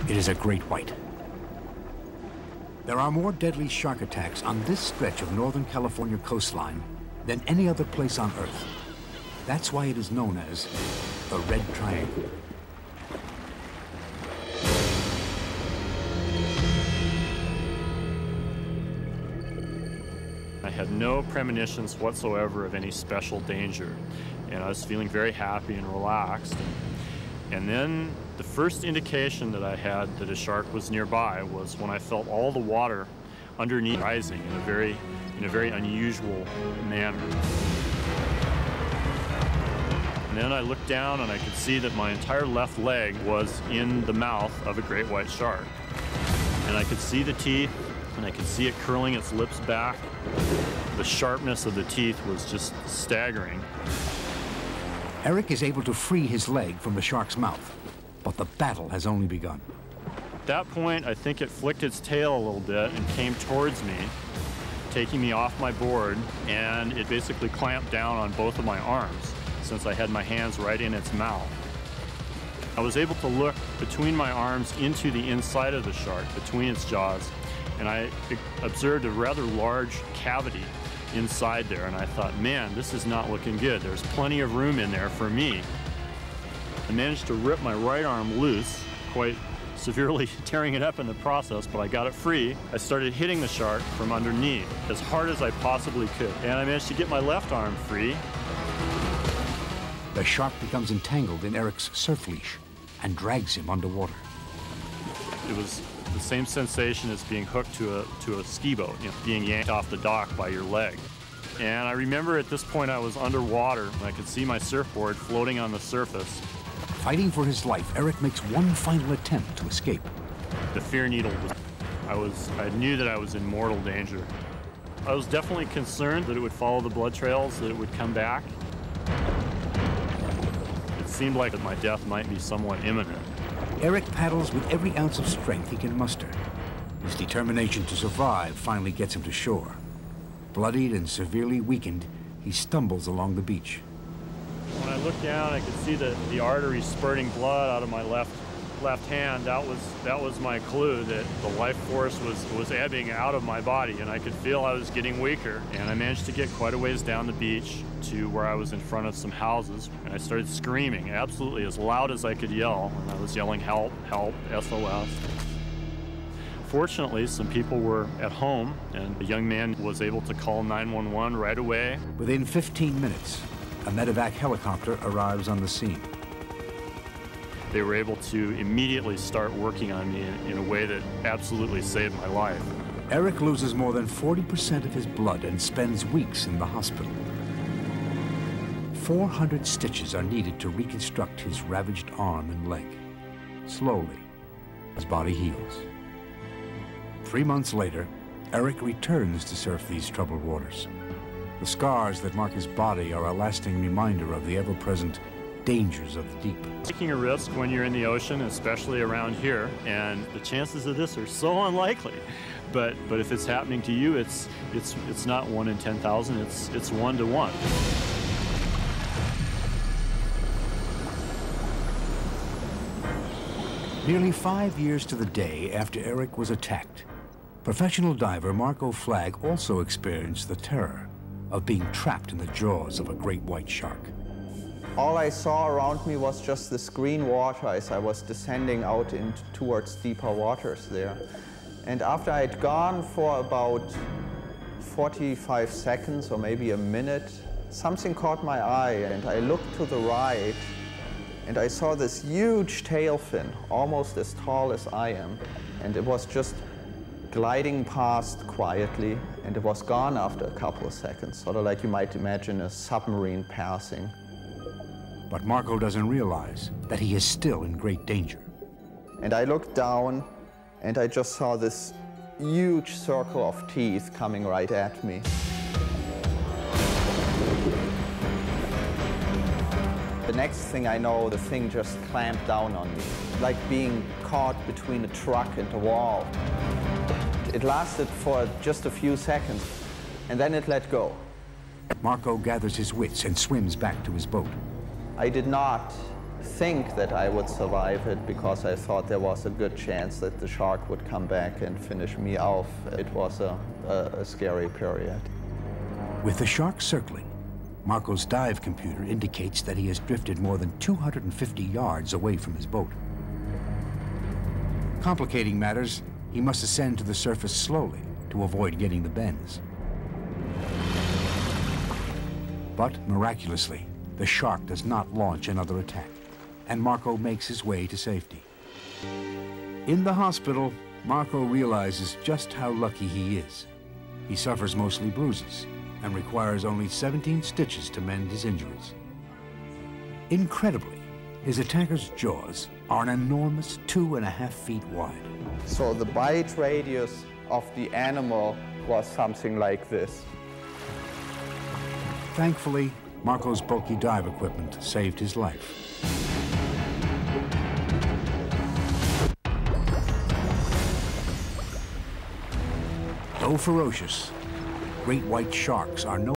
It is a great white. There are more deadly shark attacks on this stretch of Northern California coastline than any other place on Earth. That's why it is known as the Red Triangle. I had no premonitions whatsoever of any special danger, and I was feeling very happy and relaxed. And then the first indication that I had that a shark was nearby was when I felt all the water underneath rising in a very unusual manner. And then I looked down and I could see that my entire left leg was in the mouth of a great white shark. And I could see the teeth, and I could see it curling its lips back. The sharpness of the teeth was just staggering. Eric is able to free his leg from the shark's mouth, but the battle has only begun. At that point, I think it flicked its tail a little bit and came towards me, taking me off my board, and it basically clamped down on both of my arms since I had my hands right in its mouth. I was able to look between my arms into the inside of the shark, between its jaws, and I observed a rather large cavity inside there, and I thought, man, this is not looking good. There's plenty of room in there for me. I managed to rip my right arm loose, quite severely tearing it up in the process, but I got it free. I started hitting the shark from underneath as hard as I possibly could, and I managed to get my left arm free. The shark becomes entangled in Eric's surf leash and drags him underwater. It was the same sensation as being hooked to a ski boat, being yanked off the dock by your leg. And I remember at this point I was underwater, and I could see my surfboard floating on the surface. Fighting for his life, Eric makes one final attempt to escape. The fear needle I knew that I was in mortal danger. I was definitely concerned that it would follow the blood trails, that it would come back. It seemed like my death might be somewhat imminent. Eric paddles with every ounce of strength he can muster. His determination to survive finally gets him to shore. Bloodied and severely weakened, he stumbles along the beach. When I looked down, I could see the artery spurting blood out of my left hand. That was my clue that the life force was ebbing out of my body, and I could feel I was getting weaker. And I managed to get quite a ways down the beach to where I was in front of some houses, and I started screaming absolutely as loud as I could yell, and I was yelling, help, help, SOS. Fortunately, some people were at home, and the young man was able to call 911 right away. Within 15 minutes, a medevac helicopter arrives on the scene. They were able to immediately start working on me in a way that absolutely saved my life. Eric loses more than 40% of his blood and spends weeks in the hospital. 400 stitches are needed to reconstruct his ravaged arm and leg. Slowly, his body heals. 3 months later, Eric returns to surf these troubled waters. The scars that mark his body are a lasting reminder of the ever-present dangers of the deep. Taking a risk when you're in the ocean, especially around here, and the chances of this are so unlikely. But if it's happening to you, it's not 1 in 10,000. It's 1 to 1. Nearly 5 years to the day after Eric was attacked, professional diver Marco Flagg also experienced the terror of being trapped in the jaws of a great white shark. All I saw around me was just this green water as I was descending out towards deeper waters there. And after I'd gone for about 45 seconds or maybe a minute, something caught my eye, and I looked to the right, and I saw this huge tail fin, almost as tall as I am, and it was just gliding past quietly, and it was gone after a couple of seconds, sort of like you might imagine a submarine passing. But Marco doesn't realize that he is still in great danger. And I looked down, and I just saw this huge circle of teeth coming right at me. The next thing I know, the thing just clamped down on me, like being caught between a truck and a wall. It lasted for just a few seconds, and then it let go. Marco gathers his wits and swims back to his boat. I did not think that I would survive it because I thought there was a good chance that the shark would come back and finish me off. It was a scary period. With the shark circling, Marco's dive computer indicates that he has drifted more than 250 yards away from his boat. Complicating matters, he must ascend to the surface slowly to avoid getting the bends. But miraculously, the shark does not launch another attack, and Marco makes his way to safety. In the hospital, Marco realizes just how lucky he is. He suffers mostly bruises and requires only 17 stitches to mend his injuries. Incredibly, his attacker's jaws are an enormous 2.5 feet wide. So the bite radius of the animal was something like this. Thankfully, Marco's bulky dive equipment saved his life. Though ferocious, great white sharks are no